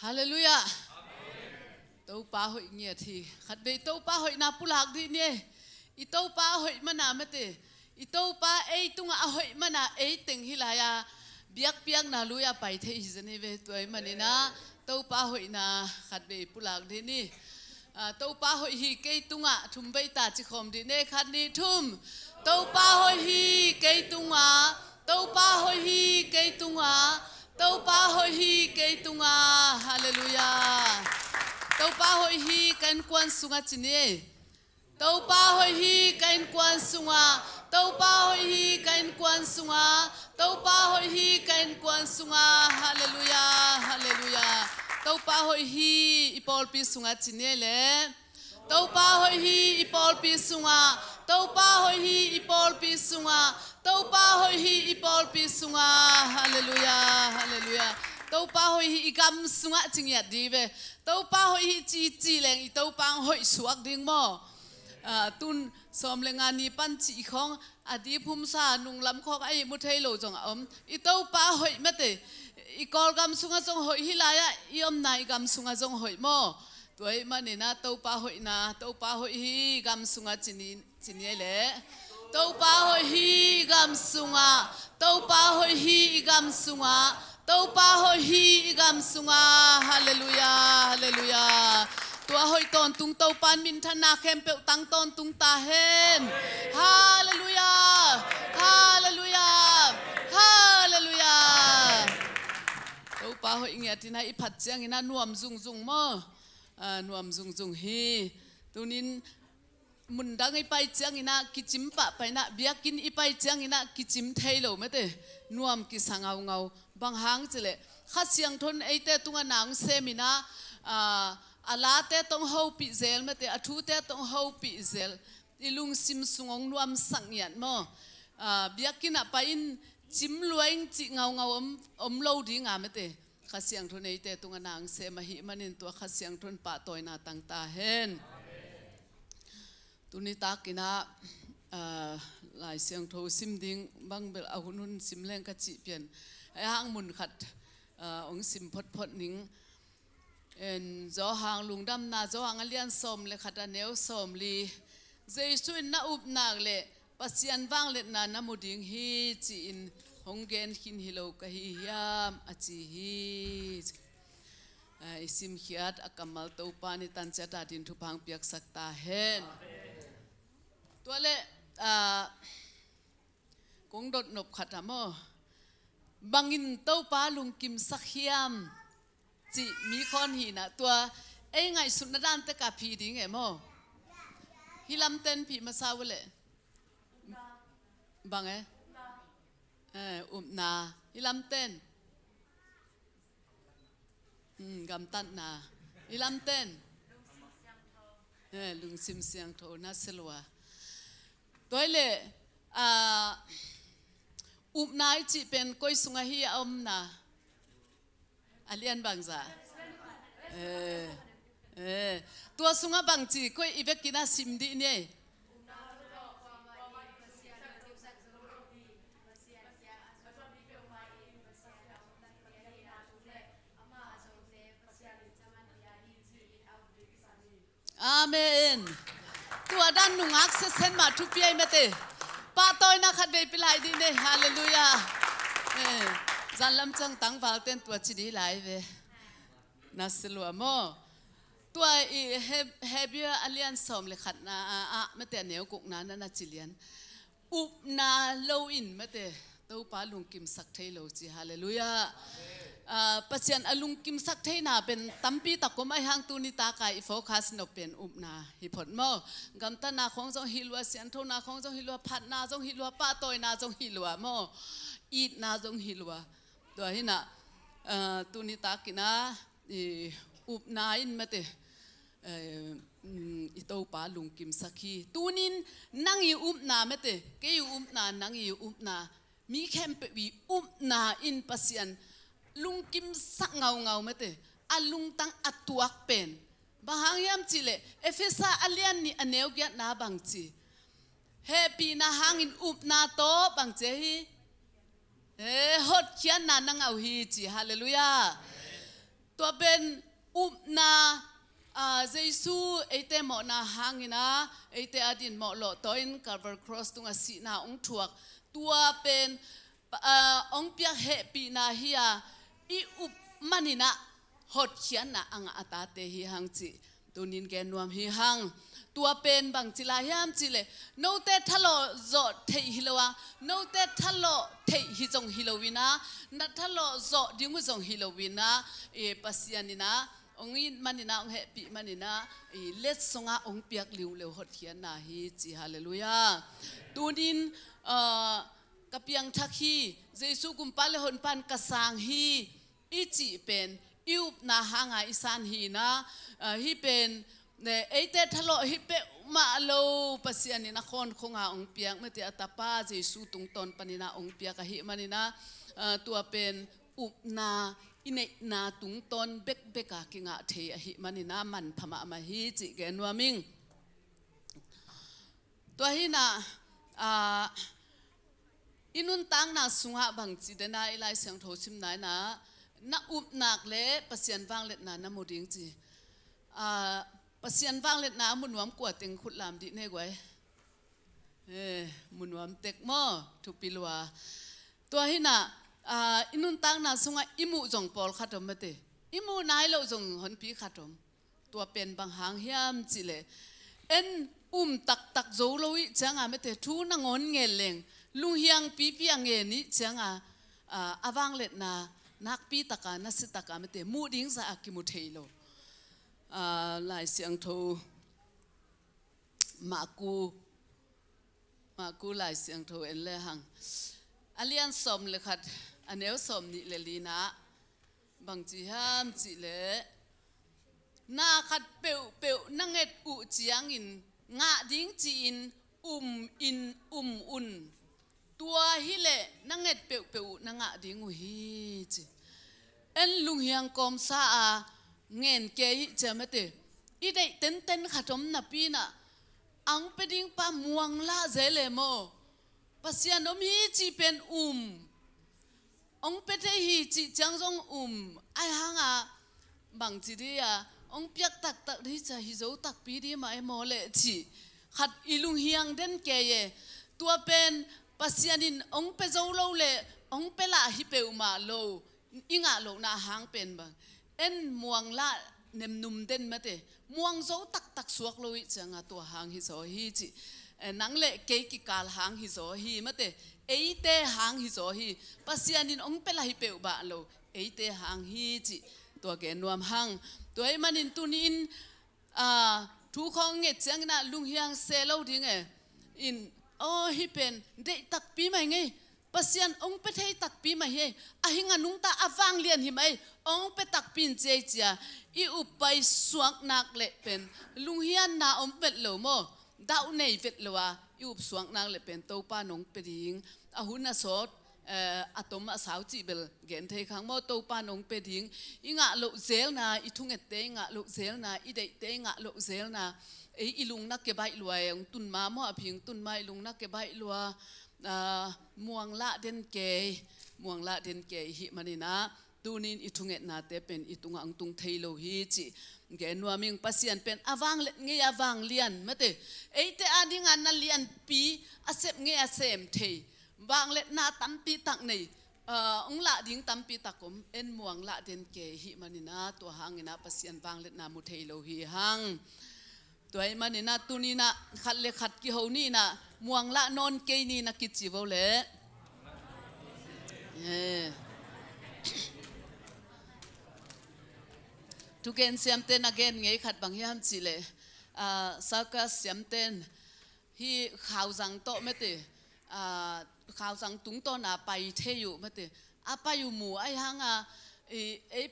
ฮาเลลูยาเต้าป้าหอยเงียทีขัดเบยเต้าป้าหอยนาปุลักดีเนี่ยอีเต้าป้าหอยมันนาไม่เตอีเต้าป้าตุงหอยมันนาติงฮิลายาเบียกเบียกนาลุยาไปเทอิสเนเวตัวมันนี่นะเต้าป้าหอยนาขัดเบยปุลักดีนี่เต้าป้าหอยฮีเกตุงทุ่มใบตาจิคมดีเนี่ยขัดนี่ทุ่มเต้าป้าหอยฮีเกตุงเต้าป้าหอยฮีเกตุงเต้าป้าหอยฮีเกตุงฮาเลลูยาเต้าป้าหอยฮีกันกวนสุงจินีเต้าป้าหอยฮีกันกวนสุงเต้าป้าหอยฮีกันกวนสุงเต้าป้าหอยฮีกันกวนสุงฮาเลลูยาฮาเลลูยาเต้าป้าหอยฮีอีปอลปีสุงจินีเลยเต้าป้าหอยฮีอีปอลปีสุงเต้าป้าหอยฮีอีปอลปีสุงเต้าป้าหอยฮีอีปอลปีสุงฮาเลลูยาฮาเลลูยาเต้าป้าหอยฮีอีกำสุงจิงยัดดีเวเต้าป้าหอยฮีจีแรงอีเต้าป้าหอยสวกดิ้งบ่ตุนสมเลงานีปันจีของอดีภูมิสานุงลำของไอ้มุทัยโลจงอีเต้าป้าหอยไม่เตอีกอลกำสุงจงหอยฮิลายะอีอมนายกำสุงจงหอยบ่ตัวมันนี่นะเต้าป้าหอยนะเต้าป้าหอยฮีกำสุงจินีเล่เต้าป้าหอยฮีกำสุงเต้าป้าหอยฮีกำสุงเต้าป้าหอยฮีกำสุงฮาเลลูยาฮาเลลูยาตัวหอยตอนตุงเต้าปานมินธนาเข้มเปลตังตอนตุงตาเฮนฮาเลลูยาฮาเลลูยาฮาเลลูยาเต้าป้าหอยเงียที่ไหนอีผัดเจียงอีน่านวมจุงมั้นวมจุงฮีตัวนี้มุนดังไอไปเจียงอีน่ากิจิมปะไปน่ะเบียกินอีไปเจียงอีน่ากิจิมเทยโลไม่เตนวมกิสังเงาบางหางจะเลยข้าเสียงทนไอเตตุงนางเซมินะอาลาเตต้องเฮาปิเซลไม่เตอทูเตต้องเฮาปิเซลอีลุงซิมสุงงนวมสังเงียนมั้เบียกินอะไปอินจิมลวยจิเงาโลดีงามไม่เตข้าเสียงทนไอเตตุงนางเซมาหิมันอินตัวข้าเสียงทนปะตอยนาตังตาเฮนตุนิตากินะหลายเสียงโทซิมดิ้งบางเบลอาหุนุนซิมแรงกะจิเปลี่ยนไอห้างมุนขัดองซิมพดนิ่งจอหางลุงดำนาจอหางเลียนสมเลยขัดเนวสมลีเจสุนนาอุบนากเลยปัสยันวังเล็ดนานามุดิงฮีจีนฮงเกนขินฮิโลกะฮิยามอจิฮีอิสิมขีดอักมัลตัวปานิตันเจตาดินทุพังเปียกสักตาเฮนตัวเล่กงดดนบขัดมอบังอินตัวปาลุงกิมสักเฮียมจีมีคนหีนะตัวไงสุนดานเตกาพีดิ้งไงมอฮิลำเต้นพีมาซาวเล่บังนาฮิลำเต้นกำตันนาฮิลำเต้นลุงซิมเสียงโทนัสลัวตัวเล่นายจีเป็นก้อยสุงฮีอมนาอเลียนบางจ้าตัวสุงบางจีก้อยอีเวกินาซิมดีเนี่ยอาเมนตัวด้านนุ่งอักเซนมาทุกปีไอเมเตป้าตอยนักขัดเบปิลายดีเนี่ยฮาเลลูยาจันลำจังตั้งวาลเต้นตัวจีดีไลเวนัสลัวโมตัวอีเฮเบียอเลียนสมเลยขัดนาเมเตเนียวกุกนานาจิเลียนอุบนาโลอินเมเตตัวป้าลุงกิมสักเทโลจีฮาเลลูยาปัจจัยอลุงกิมสักเทนาเป็นตั้มปีตะกุไม่ห่างตูนิตากายโฟกัสนกเป็นอุบนาฮิผลโมกำตันนาของจงฮิลัวเสียนโทนาของจงฮิลัวพัดนาจงฮิลัวป้าตอยนาจงฮิลัวโมอีดนาจงฮิลัวตัวหินะตูนิตากินะอุบนาอินมาเตอิโตป้าลุงกิมสักฮีตูนินนั่งอยู่อุบนาเมเตเกยอุบนานั่งอยู่อุบนามีแคมเปวีอุบนาอินปัจจัยลุงกิมสักเงาไม่เตอลุงตั้งอัตวักเป็นบางยามจิเลเอฟเฟซ่าอเลียนนี่อเนวเกียนาบางจีเฮปีนาหางินอุบนาโตบางเจฮี ฮดเขียนนานังเอาฮีจีฮาเลลูยา ตัวเป็นนาเจสูไอเตหมอนาหางนะไอเตอดินหมอหล่อตัวอินคาร์บอนครอสตุงสีนาองถวกตัวเป็นองเปียเฮปีนาเฮียอีอุปมันนี่นะหดเขียนนะอังอาตาเตหิหังจิตัวนินแกนวมหิหังตัวเป็นบางจิลาฮิมจิเลโนเตทัลโลโจเทฮิโลวะโนเตทัลโลเทฮิจงฮิโลวินะนัททัลโลโจดิงุจงฮิโลวินะปัสยานินะองอินมันนี่นะองเฮปีมันนี่นะเลสสงะองเปียกลิวเลวหดเขียนนะฮิจิฮาเลลูยาตัวนินกับยังทักฮีเจสุกุมปาเลหนปันกษางฮีอีจีเป็นอิวนาหางอิสานฮีนะฮีเป็นเนี่ยไอเตทะเลฮิเปมาโลปัสยานินะคนคงหาองเปียกเมื่อที่อัตปาเจสุตุงตนปนินะองเปียกฮิมันนี่นะตัวเป็นอุปนาอินเนนาตุงตนเบกเบกากิงะเทฮิมันนี่นะมันพม่ามาฮิจิเกนวามิงตัวฮินะอินุนตังนาสุงหะบังจีเดนาอิไลเสียงโทชิมนายนะนักอุปนักเล่ปัสยันวังเล็ดนานะโมดิงจีปัสยันวังเล็ดนามุนวมกวดเต็งขุดลามดิเนกไว้มุนวมเต็กหม้อทุปิลวาตัวหินะอินุนตังนาสุงหะอิมุจงปอลขัดอมเมเตอิมุนายโลจงหนปีขัดอมตัวเป็นบางหางเฮียมจีเลเอ็นตักโจโลวิจังอ่ะเมเตทูนังอนเงลเลงลุงเฮียงปีเงนี่จังอวังเล็ดนานักปีตะการนัสตะการไม่เตมูดิ้งสะอากิมุเทโลลายเสียงโทมากูลายเสียงโทเอ็นเลหังอเลียนสมเลยค่ะอันเนวสมนี่เลลีนะบางจีห้ามจีเลนาขัดเปียวนั่งเอ็ดอุจียงอินงะดิ้งจีอินอุ่นตัวฮิเลนังเอ็ดเปียวนังอะดิ้งอุฮิจิเอ็นลุงเฮียงกอมซาเงินเกยจะไม่เตะอีเด็กเต้นขัดมนับปีน่ะอังไปดิ้งปะม่วงละเจเลโมปัสยานมฮิจิเป็นองไปเทฮิจิจังจงไอหังบางจีดีองเปียกตักที่จะฮิโซตักปีดีมาไอโมเลจิขัดอีลุงเฮียงเด่นเกยตัวเป็นปัสยานินองไปโจโลเลองไปละฮิเปอุมาโลอิงะโลนาหางเป็นบางเอ็นม่วงละเนมนุ่มเด่นมาเตม่วงโจตักสวกโลวิจังตัวหางฮิโซฮิจินังเละเกกิกาลหางฮิโซฮิมาเตเอเตหางฮิโซฮิปัสยานินองไปละฮิเปอุบาโลเอเตหางฮิจิตัวแกนวมหางตัวไอ้มันอินตุนินทุกของเงจังนะลุงเฮียงเซโลดิ้งอินฮิเป็นเด็กตักปีใหม่ไงปัสยันองไปเทตักปีใหม่เฮอะหิงานุงตาอฟังเลียนหิไหมองไปตักปีนเจียอีอุปไปสวกนักเละเป็นลุงเฮียนนาอมเป็ดเหลวโมดาวในเวทเลวะอีอุปสวกนักเละเป็นโตป้านงเป็ดหิงอาหุนสดอะตอมสาวจีเบลเกนเทขังโมโตป้านงเป็ดหิงอีงะโลเซลนาอีทุงเอเตงะโลเซลนาอีเดเตงะโลเซลนาอีลุงนักเก็บใบลวยตุนมาโมอพิงตุนไม้ลุงนักเก็บใบลัวม่วงละเด่นเกยหิมันนี่นะตูนินอิทุงเอ็ดนาเตเป็นอิตุงอังตุงเทโลฮิจิเกนัวมิงปัสยันเป็นอวังเงียอวังเลียนมะเตเอเตอาดิงานนัเลียนปีอาเซมเงียเซมเทวังเล็ดนาตัมปีตักนี่องละดิ้งตัมปีตักผมเอ็นม่วงละเด่นเกยหิมันนี่นะตัวหางนี่นะปัสยันวังเล็ดนามุเทโลฮิหังตัวไอ้มันนี่นะตุนี่นะขัดเล็กขัดกี่หูนี่นะม่วงละนอนเกยนี่นะกิจิวเล่ทุกเกณฑ์เสียมเต้นเกณฑ์ไงขัดบางยามสิเลสักเสียมเต้นที่ข่าวสังโตไม่ติข่าวสังตุงโตน่ะไปเที่ยวไม่ติไปอยู่หมู่ไอ้ห้าง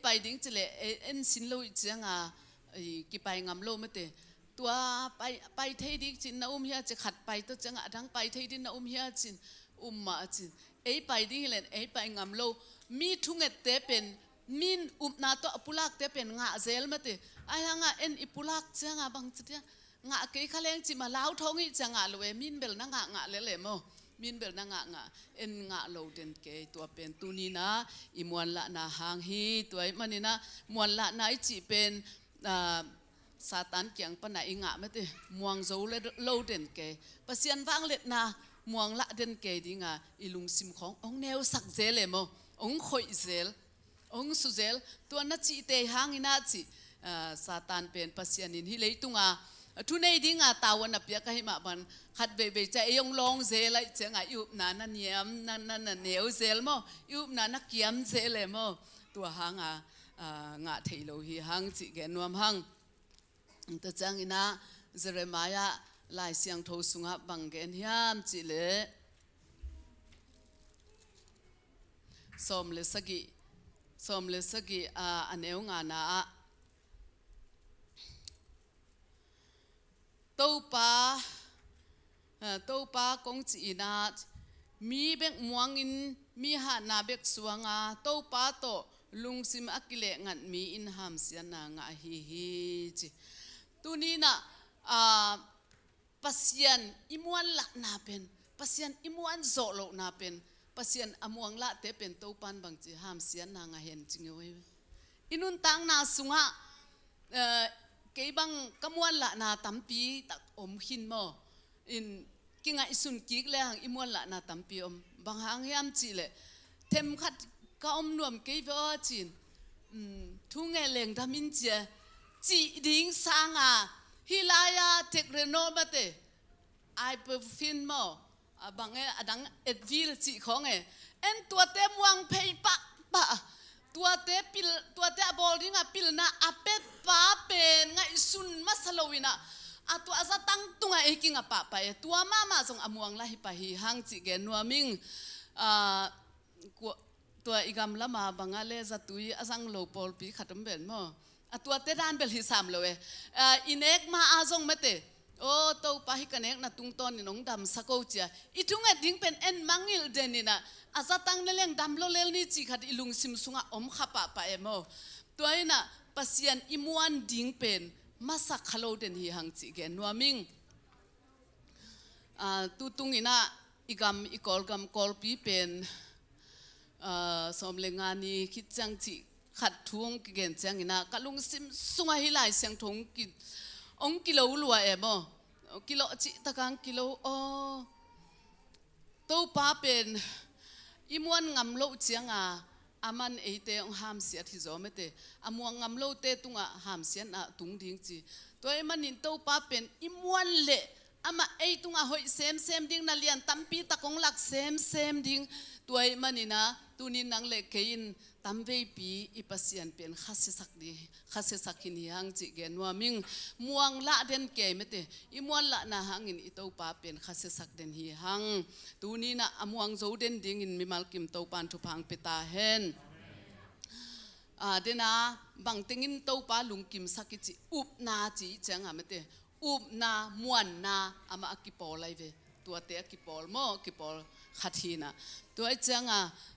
ไปดิ้งสิเลเอ็นสินโลจังกี่ไปงามโลไม่ติตัวไปเที่ยวดิ้งจินนะเฮียจะขัดไปตัวจังทั้งไปเที่ยวดิ้งนะเฮียจินมาจินไปดิ้งเลยไปงามโลมีทุ่งเตเป็นมินนาโตปุลักเตเป็นงะเซลมาติไอ้หงะเอ็นอิปุลักเจ้างะบางจุดงะเกยขะเลงจิมาลาวทองอีจังะเลยมินเบลนังงะเลเลยโม มินเบลนางะเอ็นงะโลเดนเกตัวเป็นตุนีนะอิมวนละนาหางฮีตัวมันนี่นะมวนละนาจิเป็นซาตานเกียงปนัยงะไม่ติมวงโซเลโลเดนเกปะเซียนฟังเล็ดนามวงละเดนเกดิงะอิลุงซิมขององแนวสักเจเลโมองคอยเจลองสุเจลตัวนัจิเตหางอินาจิซาตานเป็นปะเซียนินฮิเลยตุงะทุนไอ้ดิ้งอาตาวันนับยากให้มาบันขัดเบย์ใจยงลงเซลเลยเจ้ายุบนานันเนียมนันเหนียวเซลโมยุบนานักเกียมเซลเลยโมตัวหางงะเทโลฮีหางจิเกนวมหางตัวจังอินะเจเรมายาลายเสียงโทสุงะบังเกนยามจิเลสมเลสกิอันเอวงานาตัวป้ากงจีนามีเบกมวงอินมีหานาเบกสวงาตัวป้าโตลุงซิมอักเลงันมีอินหามเสียนางาฮีจีตัวนี้นะปัสยันอิมวนละนาเป็นปัสยันอิมวนโซโลนาเป็นปัสยันอมวงละเตเป็นตัวปันบางจีหามเสียนางาเห็นจริงเว้ยอินุนตังนาสุงะเกี่ยบังกมวนละนาตัมปีตักอมหินโมอินกิงไอสุนกิกเลยหังอิมวนละนาตัมปีอมบางหางยามจีเลยเทมขัดก็อมนวมเกี่ยวจีนทุ่งเงเลงทำมินเจจีดิ้งสางฮิลายาเทคเรโนบัตเตไอเปอร์ฟินโมบางดังเอ็ดวิลจีของเอ็นตัวเต็มวังเพย์ปะตัวเตปิลตัวเตบอลริงปิลนะอาเป็ดป้าเป็นไงสุนมาสโลวินะตัวอาซาตั้งตุงไอกิงป้าไปตัวมาส่งอมวงละฮิปะฮิฮังจิเกนัวมิงตัวอีกำละมาบังอาเลจะตุยอาซังโลปอลปีขัดมเบนโมตัวเตดานเบลฮิสามเลยอินเอกมาอาซงเมเตโอ้ตัวป้าฮิกันเอกนะตุงตอนนี่น้องดำสะกอจีอีทุ่งเอ็ดดิ้งเป็นเอ็นมังอิลเดนินะอาซาตังเลี้ยงดำโลเลลนี่จีขัดอิลุงซิมสุงะอมขับปะเอโมตัวนี้นะปัสยันอิมวันดิ้งเป็นมาสักฮัลโลเดนฮีฮังจีเกนัวมิงตุตุงอินะอีกอลปีเป็นสมเลงานีคิดจังจีขัดทวงเกณฑ์จังอินะกะลุงซิมสุงะฮิไลเสียงทงกิองกิโลลัวเอโมกิโลจิตะกังกิโลโอตัวป้าเป็นอิมวนงำโลเจียงอามันเอเตองหามเสียที่จอมเตอมวงงำโลเตตุงหามเสียนตุงดิ้งจีตัวมันนินตัวป้าเป็นอิมวนเละอามาเอตุงหอยเซมดิ้งนาเลียนตัมปีตะกงหลักเซมดิ้งตัวมันนี่นะตุนินนังเล็กเกินตัมเวปีอีปัสยันเป็นข้าศึกสักหินหังจีเกนว่ามิงมวงละเดนเกมเตอิมวนละนะหังอินอิตัวป้าเป็นข้าศึกสักเดนหิหังตุนินะอมวงโจเดนดิ้งอินมิมัลกิมตัวปันทุพังเปตาเฮนเดนะบางติงินตัวป้าลุงกิมสักจิอุบนาจีจังอะเมเตอุบนามวนนาอามากิปอลไลเวตัวเตะกิปอลโมกิปอลขัดหินะตัวจัง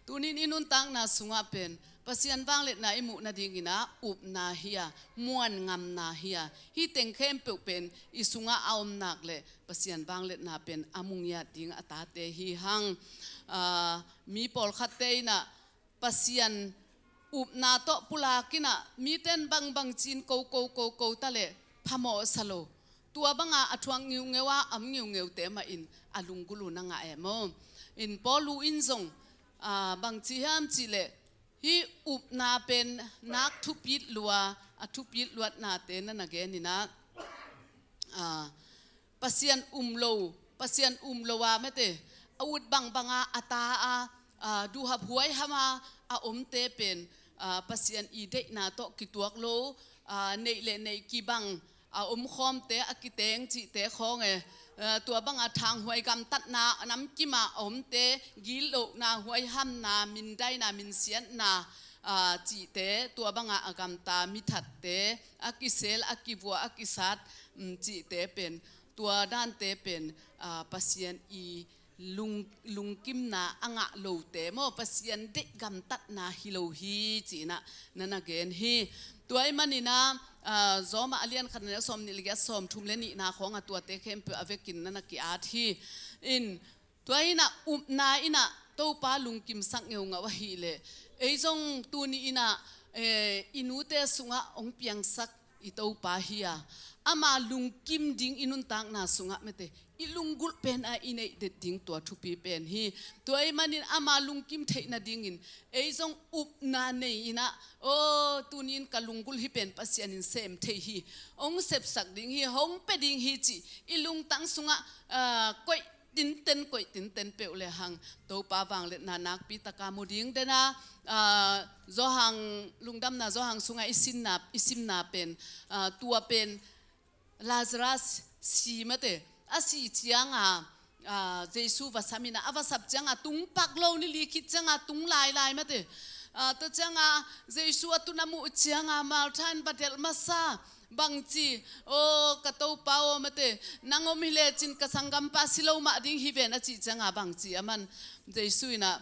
ตัวนี้นินุนตังนาสุงะเป็นปัสยันบางเล็ดนาอิมุนาดิงินะอุบนาเฮียมวนงำนาเฮียฮิเต็งเข้มเปเป็นอิสุงะเอาหนักเลยปัสยันบางเล็ดนาเป็นอามุงยาดิงอัตาเตฮีหังมีปอลขัดเตยนะปัสยันอุบนาโตปุลากินะมีเต้นบางจีนโกตะเลพโมสโลตัวบางอทวงงิวเงวะงิวเงวเตมาอินอลุงกุลุนังเอโมอินปอลูอินซงบางจีฮัมจีเลฮีอุบนาเป็นนักทุปิดลัวทุปิดลวดนาเตนันเกนี่นะปัสยันอุมโลวาเมเตอาวุธบางอาตาดูหับหวยฮามาอมเตเป็นปัสยันอีเดนาโตกิตัวโลในกีบังอมคอมเตอกิเตงจิเตคองตัวบางทางหวยกำตัดนาน้ำกิมาอมเตกิโลนาหวยห้ำนามินได้นามินเสียนนาจีเตตัวบางกำตามิถัดเตกิเซลกิบัวกิสัตจีเตเป็นตัวด้านเตเป็นปัสยันอีลุงกิมนาอ่างโลเตโมปัสยันเด็กกำตัดนาฮิโลฮีจีนะนั่นเกนฮีตัวมันนี่นะจอมาเลียนขันเนี่ยสมนิลิกสมทุ่มเลนี่นาของตัวเตเข้มเปอเวกินนั่นกิอาทีอินท ตัวเองน่ะนาอินะโตป้าลุงกิมสักเงางะวะฮีเลไอ้จงตัวนี้อินะอินูเตสุงะองเปียงสักอิโตป้าฮียอามาลุงกิมดิ้งอินุนตังนาสุงะเมเตอิลุงกุลเป็นอินเอเดดิ้งตัวทุปีเป็นฮีตัวไอ้มันนินอามาลุงกิมเทนาดิ้งอินไอ้จงนาเนอินะโอ้ตัวนี้กับลุงกุลฮีเป็นปัสยานินเซมเทฮีองเสพสักดิ้งฮีองเปดิ้งฮีจีอิลุงตังสุงะก้อยตินเต็นก้อยตินเต็นเปลเลหังโตป้าวังเลนานักปีตะกามุดิ้งเดนะโจหังลุงดำนาโจหังสุงะอิสิมนาเป็นตัวเป็นลาซารัสสีมาเตอาสีจังเยซูวัสมินะอวัสับจังตุงปักโลนี่ลิขิตจังตุงลายมาเตตัวจังเยซูตุนามุจังมาลทันบัดเดลมาซาบางจีโอ้กระตูป้าวมาเตนางอมิเลจินกสังกัมปัสสิโลมาดิ้งฮิเวนอาจีจังบางจีมันเยซูนะ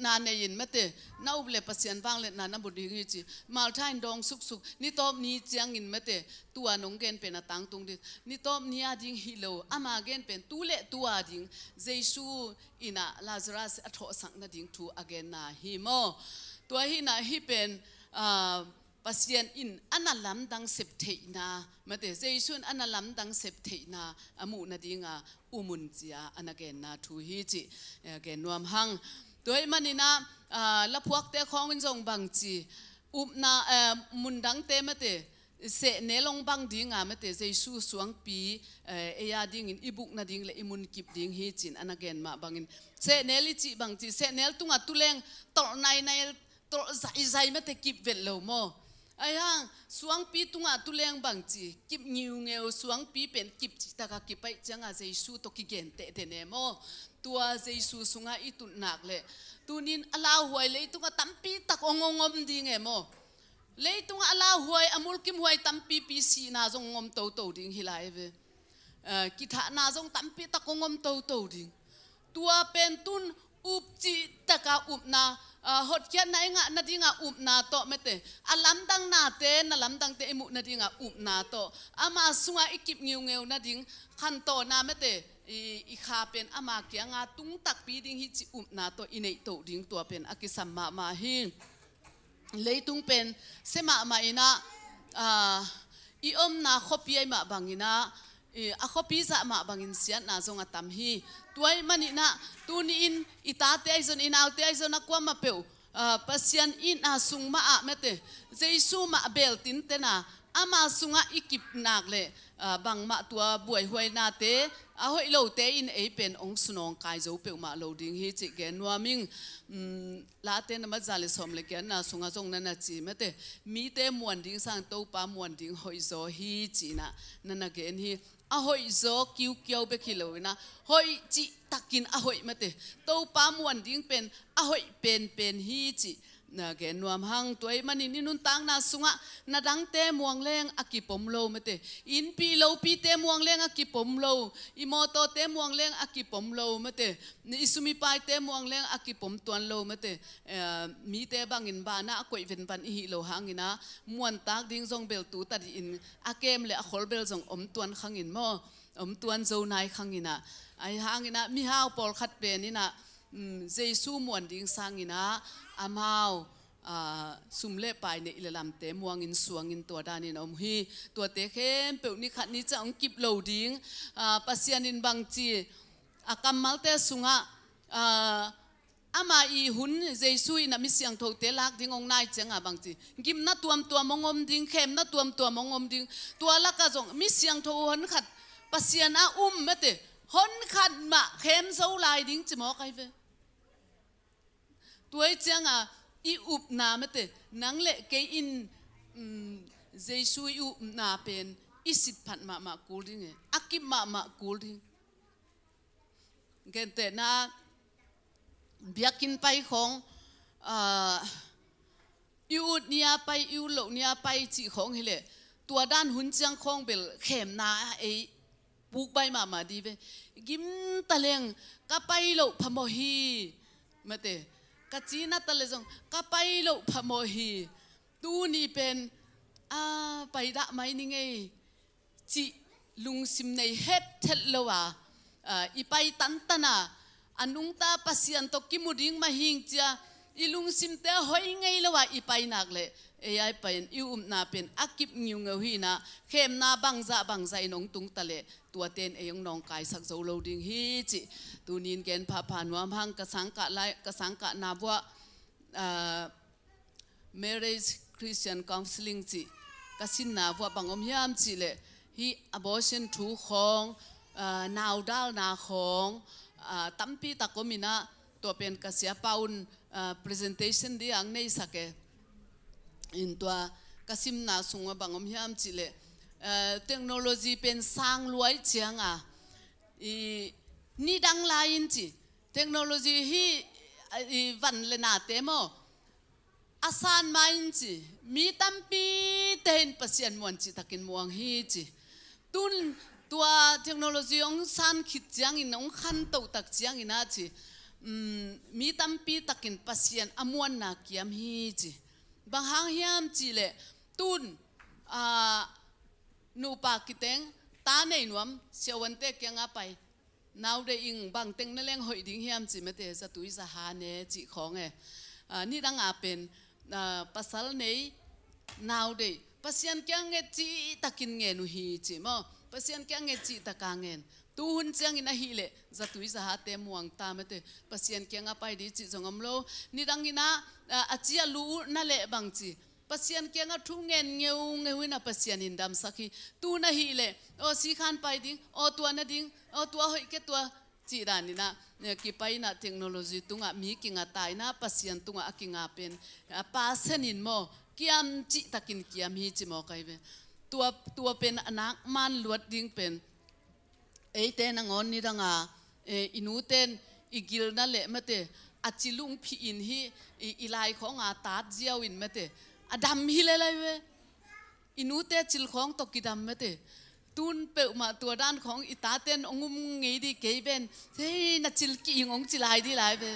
นาเนยินมาเตน่าอุบเลปัสยันฟังเลนานาบุดีงี้จีมาลทายดองสุกนี่ตอบนี้จังอินมาเตตัวนงเกนเป็นตังตุงดินี่ตอบนี้อาดิ้งฮิโลอามาเกนเป็นตุเลตัวดิ้งเยซูอินะลาซารัสอัทโอสังนาดิ้งทูอเกนนาฮิโมตัวฮินะฮิเป็นปัสยันอินอันนั้นลำดังเสพเทนามาเตเจสุนอันนั้นลำดังเสพเทนาอามุนาดิงาอุมุนจียอันนั้นเกนนาทูฮิจิเกนนวมหังโดยมันนี่นะละพวกเตะของวินจงบังจีนามุนดังเตมาเตเสเนลงบังดิงามาเตเจสุสวงปีเอียดิงอินอิบุกนาดิงเลอิมุนกิบดิงฮิจินอันนั้นเกนมาบังอินเสเนลิจิบังจีเสเนลตุงอัตุเลงตอในตอใจมาเตกิบเวลโลโมไอ้ห่างสวงปีตุงตุเลงบังจีกิบงิวเงวสวงปีเป็นกิบจิตากากิบไปจังเจซูตกิเกนเตเดเนโมตัวเจซูสุงอิตุนักเลตุนินอลาหวยเลยตุงตั้มปีตักองงมดีเงโมเลยตุงอลาหวยอมุลกิมหวยตั้มปีปีสีนาจงงมโตดิ่งฮิไลเวกิถานาจงตั้มปีตักงมโตดิ่งตัวเป็นตุนอุบจิตากาอุบนาหดเขียนไหนงะนาดิงะอุบนาโตไม่เตะอาลัมดังนาเตนลัมดังเตอิมุนาดิงะอุบนาโตอามาสุงะอิกิบเงียวนาดิงขันโตนาไม่เตะอีขาเป็นอามาเกียงาตุงตักปีดิงฮิจิอุบนาโตอินเอโตดิงตัวเป็นอากิสัมมาหินเลยตุงเป็นเสมามาอินะอีอมนาขบีไอมาบังอินะอาขบีจะมาบังอินเสียนาจงอาตามฮีตัวมันนี่นะตัวนี้อินอิตาเตไอซอนอินเอาเตไอซอนนักว่ามาเปลปัสยันอินอาสุงมาอะเมเตเจซูมาเบลตินเตนะอามาสุงะอิกิบนักเลบางมาตัวบวยหวยนาเตอาหอยโลเตอินเอเป็นองสนองกายโจเปลมาโลดิ้งฮิจิเกนว่ามิงลาเตนมาจาลิสอมเลเกนนาสุงะจงนันนาจีเมเตมีเตมวนดิ้งสังโตปามวนดิ้งหอยโจฮิจินะนันนาเกนฮีอาหอยโจคิวเกียวเบคิโลนะหอยจิตักกินอาหอยเมเตโตปามวนดิ้งเป็นอาหอยเป็นฮิจินะแกนวมหังตัวมันนี่นุนตังนาสุงะนาดังเตมวงเลงอากิปมโลเมเตอินปีโลปีเตมวงเลงอากิปมโลอิโมโตเตมวงเลงอากิปมโลเมเตนี่อิสุมิปายเตมวงเลงอากิปมตวนโลเมเตมีเตบังอินบานะกวยเวนปันอิฮิโลหังอินะมวนตักดิ้งจงเบลตูตัดอินอาเกมเลอขอลเบลจงตวนขังอินโมตวนโจนายขังอินะไอหังอินะมีฮาวปอลขัดเป็นนี่นะเจซูมวนดิ้งสังอินะอามาวสุมเล่ไปในอิลลัมเตมวงอินสวงอินตัวดานินอมฮีตัวเตเข้มเปิลนิขัดนี้จะองกิบโลดิ้งปัสยานินบางจีอากัมมัลเตสุงะอามาอีหุนเจสุยนามิเสียงโทเตลักดิ้งองนายเจงบางจีกิมนัดตัวมงอมดิ้งเข้มนัดตัวมงอมดิ้งตัวลักกะจงมิเสียงโทหันขัดปัสยานาเมเตหันขัดมาเข้มโซลายดิ้งจิมอกไอเวตัวเจงอีอุบนาเมเตนังเละเกอินเจสุยอุบนาเป็นอิสิทพันมากูดิ้งอากิบมากูดิ้งเกนเตนะเบียกินไปของยูเนียไปยูโลเนียไปจีของเฮเลตัวด้านหุ่นจังของเบลเข็มนาไอปุกใบมาดีเวกิมตะเลงก็ไปโลพมฮีเมเตกจีนัตเลจงก็ไปโลพมฮีตูนี่เป็นไปดะไม่นี่ไงจีลุงซิมในเฮ็ดเทลวะ ipai tantana anung ta pasian to kimuding mahing chia ilung simte hoi ngai lawa ipai nakle ai pain na pen akip ngiu nghi na khem na bangza inong tung tale tua ten eyong nong kai sak zo lo ding hi chi tunin gen pha nuam hang ka sangka na bwa marriage Christian counseling chi kasin na bwa bangom hiam chi le hi abortion thu khong naw dal na khong tampi takomina to pen kasia paun presentation di ang nei sake in tua kasim na sunga bangom hiam chile technology pen sang luai chianga ni dang lain chi technology hi van le na temo asan main chi mi tampi ten pasien mon chi takin muang hi chi tun tua technology ong san khit chiang in ong khan to tak chiang ina chi mi tampi takin pasien amuan na kiam hi chi bang hang hiam chi le tun nu pa kiteng ta nei nuam sewante kyanga pai now de ing bang teng na leng hoi ding hiam chi mate sa tui sa ha ne chi khong e ni dang a pen pasal nei now de pasien kyang nge chi takin nge nu hi chi mo pasien kyang nge chi takangen tu hun chiang ina hi le za tui za ha te muang ta mate pasien kyang a pai di chi jongam lo ni dang ina achia lu na le bang chi pasien kyang a thu ngen ngeu na pasien in dam sakhi tu na hi le o si khan pai ding o tua na ding o tua hoi ke tua chi dan ina ki pai na technology tunga mi kinga tai na pasien tunga akinga pen pa senin mo kiam chi takin kiam hi chi mo kai be tua pen anak man luat ding pen ten angon ni danga inuten igil na le mate achilung phi in hi ilai khong a tat jiao in mate adam hi le lai we inute chil khong to kidam mate tun pe ma tua dan khong itaten ongum ngei di ke ben he na chil ki ngong chilai di lai be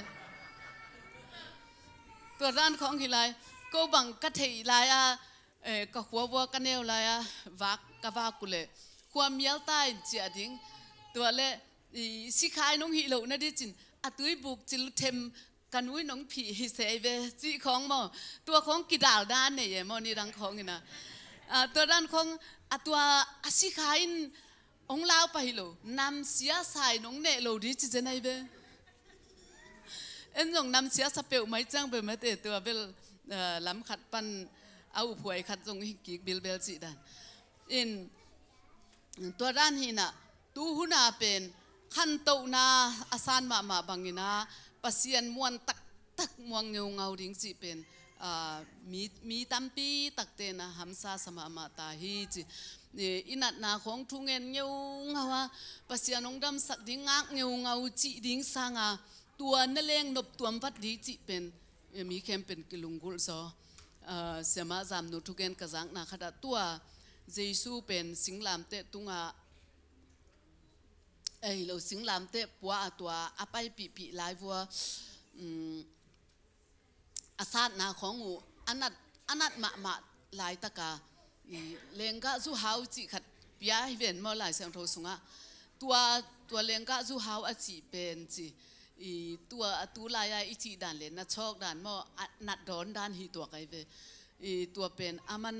tua dan khong hi lai ko bang ka thei lai a ka khwa ka neu lai a wak ka wa kule khwam yal tai chi ading tua le si khai nong hi lo na di chin atui buk chil them kanui nong phi hi se ve chi khong mo tua khong ki dal dan ne ye mo ni rang khong ina tua dan khong atua asi khain ong lao pa hi lo nam sia sai nong ne lo di chi jenai ve en jong nam sia sa peu mai chang be ma te tua bel lam khat pan au phuai khat jong hi ki bil bel chi dan in tua dan hi na tu huna pen khan to na asan ma bangina pasien muan tak muang ngau ding chi pen mi tampi takte na hamsa sama ma ta hi chi inat na khong thungen ngawa pasian ong dam sak ding ngau chi ding sanga tua na leng nop tuam vat di chi pen mi kem pen kilungul so sema zam nu thugen kazang na khada tua jesu pen singlam te tunga lo singlam te puwa tua apai pi lai vua asat na khongu anat ma lai taka lenga zu hau chi khat pia hiven mo lai sang tho sunga tua lenga zu hau a chi pen chi tua atu lai a ichi dan le na chok dan mo nat don dan hi tua kai ve tua pen aman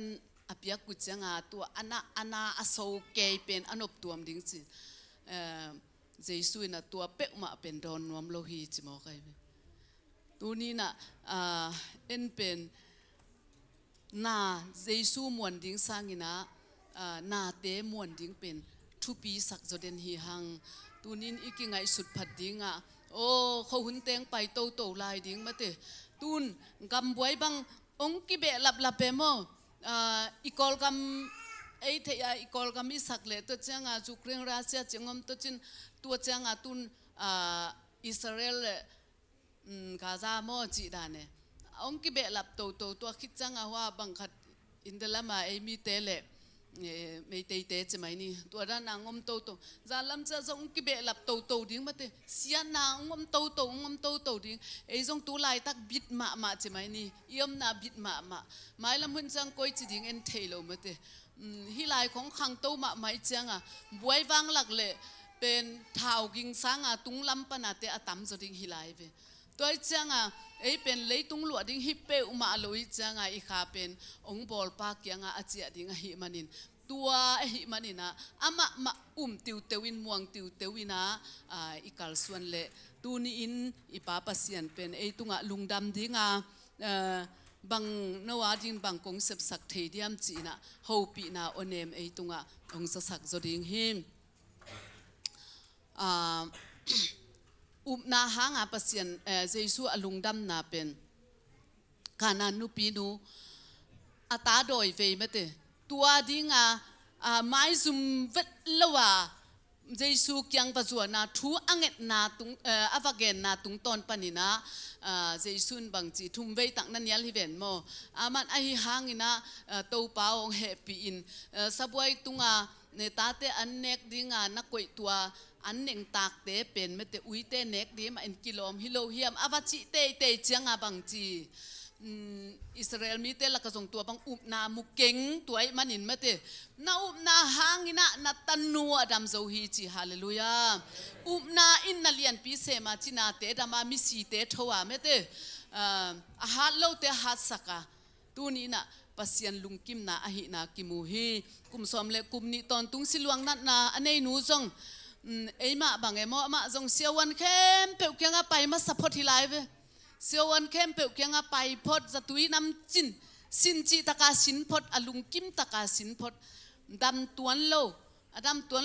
apia ku changa tua ana aso ke pen anop tuam ding chi jesu na tua pe ma pen don nom lo hi chi mo kai ve tu ni na en pen na jesu muan ding sangina na te muan ding pen thupi sak joden hi hang tunin ikingai sut phat dinga o kho hun teng pai to lai ding mate tun gam buai bang ong ki be lap pe mo ikol gam ei the ya ikol gam i sak le to changa chukreng rasia chengom to chin tu changa tun Israel Gaza mo chi dane ong ki be lap to khit changa wa bang khat indalama ei mi tele mei te chmai ni to da na ngom to za lam cha jong ki be lap to ding mate sia na ngom to ding ei jong tu lai tak bit ma chmai ni yom na bit ma mai lam hun chang koi chi ding en thailo mate hi lai khong khang to ma mai changa buai wang lak le เป็นเท้ากิงสังตุงลำปนาเตอตำจดิ่งฮิไลเวตัวจังเป็นเลยตุงหลวดดิ่งฮิเปอุมาลุยจังอีขาเป็นองบอลปากยังอาเจียดิ่งฮิมันินตัวฮิมันินะมาติวเตวินม่วงติวเตวินะอีกาลส่วนเละตูนี่อินอีป้าปัสยันเป็นตุงลุงดำดิ่งบางนวาดินบางกงเสพสักเทียมจีนะฮูปีนะโอเนมตุงองสักจดิ่งฮิมนาหางปัสยันเจสุอลุงดำนาเป็นกานานุปีนูอาตาโดยเวมเตตัวดิ้งไม่ซุมเวทละว่าเจสุยังปัจจุบันนาทูอังเกตนาตุงอวกเกนนาตุงตอนปนินะเจสุนบางจีทุ่มเวตักนันยัลฮิเวนโมมันไอหางอินะตัวเปล่าเฮปีอินสบวยตุงเนตาเตอันเนกดิ้งนักกวยตัวอันหนึ่งตากเตเป็นไม่แต่อุ้ยเตเน็กดีมาอินกิโลมฮิโลเฮียมอวัชิเตเจียงบางจีอิสราเอลมีเตละกระทงตัวบางอุบนามุกเก่งตัวไอ้มันอินไม่แต่นาอุบนาหางอินะนาตันนัวดำโซฮีจีฮาเลลูยาอุบนาอินนาเลียนปีเสมาจินาเตดามามิสีเตทัวไม่แต่ฮัลโลเตฮัสสักตัวนี้นะปัสยันลุงกิมนาอหินากิมูฮีกุมสอมเลกุมนี่ตอนตุงสิลวงนัดนาอันนี้นูจงมาบางมาจงเสียวันเข้มเปียวเกียงไปมาสปอร์ตที่ไลฟ์เสียวันเข้มเปียวเกียงไปพอดจะตุยน้ำจินสินจีตะกาสินพอดอลุงกิมตะกาสินพอดดำตัวโ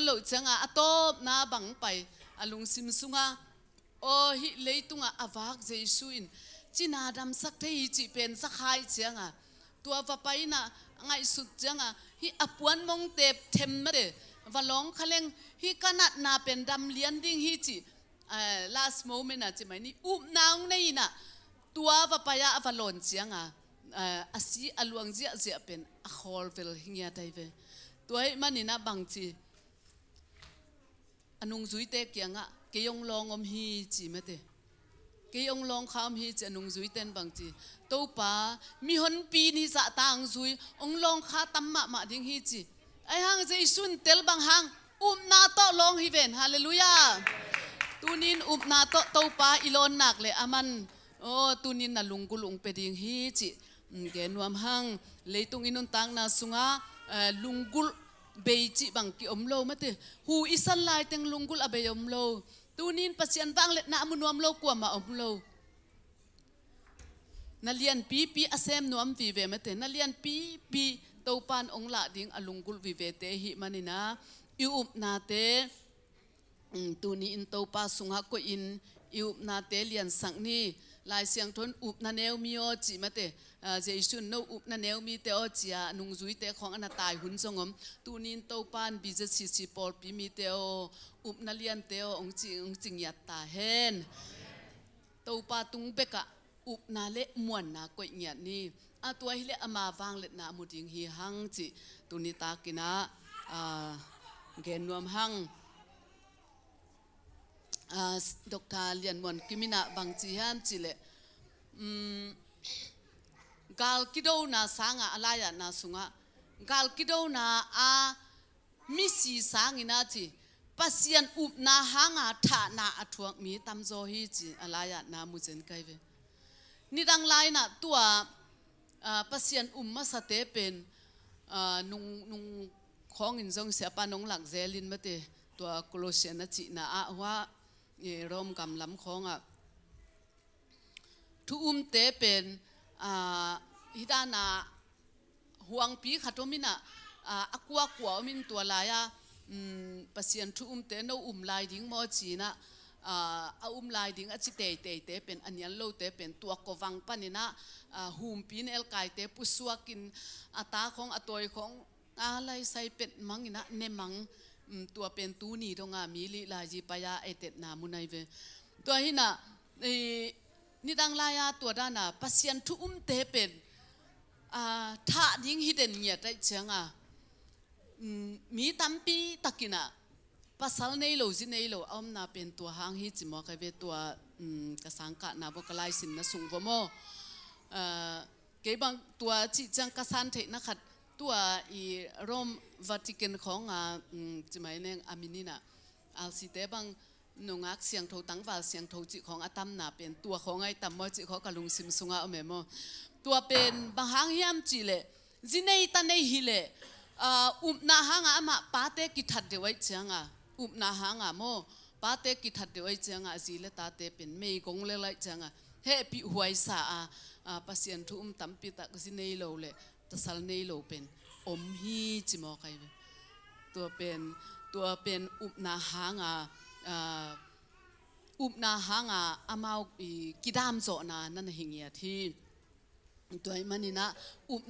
ลจังอโตนาบังไปอลุงซิมซุงโอฮิเลยตุงอวากเจสุอินจีนาดำสักเทีจีเป็นสักหายจังตัวว่าไปนะไงสุดจังฮิอปวนมงเตบเทมมาเดว่าลองเขาเล่งฮิขนาดนาเป็นดำเลียนดิ้งฮิจิlast moment นะจิไหมนี่นางนี่นะตัวว่าไปอะว่าลอนเจียงอาศัยอลวงเจียเป็นฮอลเวลหิงยาได้เวตัวมันนี่นะบางทีอนุงจุยเตเกียงเกยงลองอมฮีจิไม่เตเกยงลองข้ามฮีจิอนุงจุยเต้นบางทีตัวป้ามีคนปีนี่จะต่างจุยองลองข้าตั้มมาดิ้งฮีจิไอ้หางจะสุนเตลบางหางนาโตลองฮิเวนฮาเลลูยาตูนินนาโตเต้าป้าอิลอนนักเลยอามันโอ้ตูนินน่ะลุงกุลุงเปดิ้งฮีจิเกนวมหางเลยตุงอินนตังนาสุงลุงกุลเบจิบางกิอมโลมาเตหูอิสันไลเต็งลุงกุลอเบยอมโลตูนินปัจจัยบางเล็ดนามุนวมโลกว่ามาอมโลนัเลียนปีอาเซมนวมวีเวมาเตนัเลียนปีเต้าปานองละดิ้งอลุงกุลวิเวเตหิมันินะอิอุบนาเตตูนี้อินเต้าปาสุงหักก็อินอิอุบนาเตเลียนสังนี่ลายเสียงทนอุบนาเนวมีโอจิมาเตเจสุนโนอุบนาเนวมีเตอจิอานุงจุยเตของอนาตายหุ่นจงอมตูนี้เต้าปานบิจสิปอลปีมีเตออุบนาเลียนเตอองจิงยัดตาเฮนเต้าปาตุงเบกะอุบนาเละมวนนาก็เงียดนี่ตัวฮิเลอมาวางเล็ดนามุดิงฮีหังจิตุนิตากินะเกนวมหังดอกทาเลียนมวนกิมินะบางจีฮัมจิเลกาลกิโดนาสังอะไรนาสุงกาลกิโดนามิสีสังอินาจิปัสยันอุบนาหังฐานาอทวงมีตำโจฮีจิอะไรนามุเจนไกเวนี่ดังไลนะตัวปัสยันมาสเตเป็นนุงของอินจงเสียปานงหลักเซลินมาเตตัวโคลเซียนจินะว่าร่มกำล้ำของทุเตเป็นฮิดานาห่วงปีขัดมินะกัวมินตัวลายปัสยันทุเตโนลายดิ้งมอจีนะลายดิ้งจิเตเป็นอันยันโลเตเป็นตัวกวังปานินะหุมปีนเอลไกเตปุสวกินตาของตัวของอะไรใส่เป็ดมังอินะเนมังตัวเป็นตูนี่ตรงมีลีลาจีปายาเอเตนามุนัยเวตัวหินะนี่ดังลายตัวด้านปัสยันทุเตเป็นท่าดิ้งฮิเดนเนียได้เชียงมีตั้มปีตะกินะภาษาในโลจิในโลอ้อมนาเป็นตัวหางฮิจิมอกับตัวกสังกะนาบกลายสินนะสุงพโมเก็บบางตัวจิจังกษันเทนักขัดตัวอีโรมวาติกันของจิไหมเนี่ยอามินีนะ เอาสิเตบังนงักเสียงโทตั้งว่าเสียงโทจิของอาตัมนาเป็นตัวของไอ้ตัมมอจิของกะลุงซิมซุงเอาแม่มอตัวเป็นบางหางยามจิเลจิเนตันเนฮิเลนาหางอามาปาเตกิทัดเดไว้เจียงนาหางโมปาเตกิทัดเดไว้เจียงจิเลตาเตเป็นเมยกงเลไลเจียงเฮปิหวยสาปัสยันทุตัมปิตะกจิเนโลเลตสัลเนโลเป็นอมฮีจิมอใครตัวเป็นนาหางนาหางอามากิดามโจนานั่นหิงเงียที่ตัวมันนี่นะ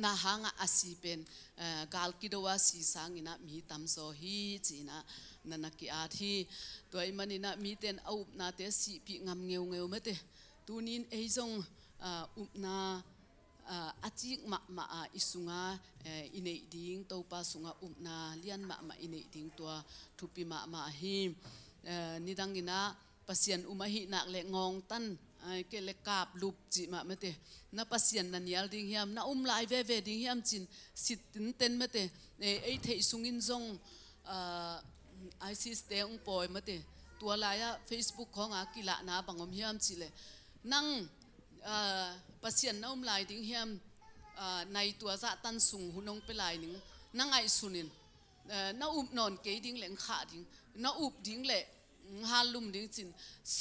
นาหางอาศีเป็นกาลกิดว่าสีสังอินะมีตามโซฮีจีนะนั่นนักกีอาที่ตัวมันนี่นะมีเต็นนาเตสีปีงามเงียวเมื่อเตตัวนี้ไอจงนาอาจิกมาอิสุงาอินเอดิงตัวป้าสุงานาเลียนมาอินเอดิงตัวทุปีมาหินี่ดังกินะปัสยันมาหินักเล็กงงตันเกล็กกาบลูบจิมาเมื่อเตนับปัสยันนันยาลดิ้งเฮียมนับลายเวดิ้งเฮียมจินสิตินเต็นเมื่อเตไอเทสุงินจงไอซิสเตงปอยเมื่อเตตัวลายเฟซบุ๊กของอากิละนาบังอมเฮียมจิเลนั่งปัสยันนับลายดิ้งเฮียมในตัวจะตันสุงหุนงเปลายหนึ่งนั่งไอสุนินนับนอนเกยดิ้งเหลงขาดิ้งนับดิ้งเละฮาลุมดิ้งจินโ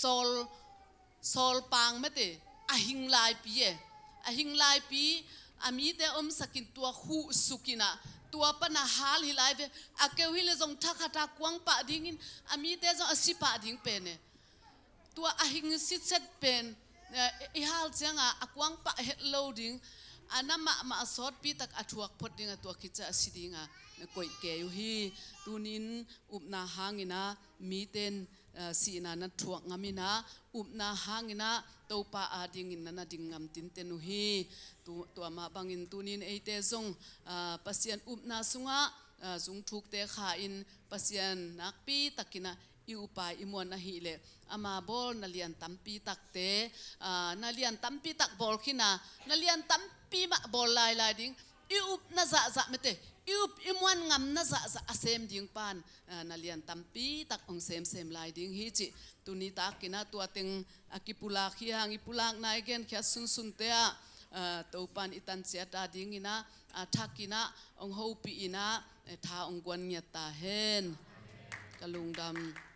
ซลปังเมื่อเตอหิงลายปีมีเตสกินตัวคู่สุกินะตัวปนหาลิลายเวเกวิเลจงทักทักกวางปะดิ้งมีเตจงสิปะดิ้งเป็นตัวหิงสิเซตเป็นฮัลจังกวางปะเฮดโลดิ้งน้ำมาสอดปีตักถวกพดดิ้งตัวคิดจะสิดิ้งกวยเกยฮีตูนินนาหางินะมีเตนสีนานัทวกงามินะนาหางินะตัวป้าดิ้งนันดิ้งงามตินเตนุฮีตัวมาบังอินตูนินเอเตจงปัสยันนาสุงะจุงทุกเตขาอินปัสยันนักปีตักินะอิวปายอิมวนนะฮิเลอามาบอลนาเลียนตัมปีตักเตนาเลียนตัมปีตักบอลขินะนาเลียนตัมปีมาบอลลายดิ้งอิวน่าจะไม่เตอิมวนงามน่าจะเซมดิ้งปานนาเลียนตัมปีตักองเซมลายดิ้งฮิจิตุนิตักกินะตัวเต็งอากิปุลาขี้หางอิปุลากนายเกนแค่สุนเตะตัวปานอิตันเสียตาดิ้งอินะทักกินะองหูปีอินะท่าองกวนเงียตาเฮนกะลุงดำ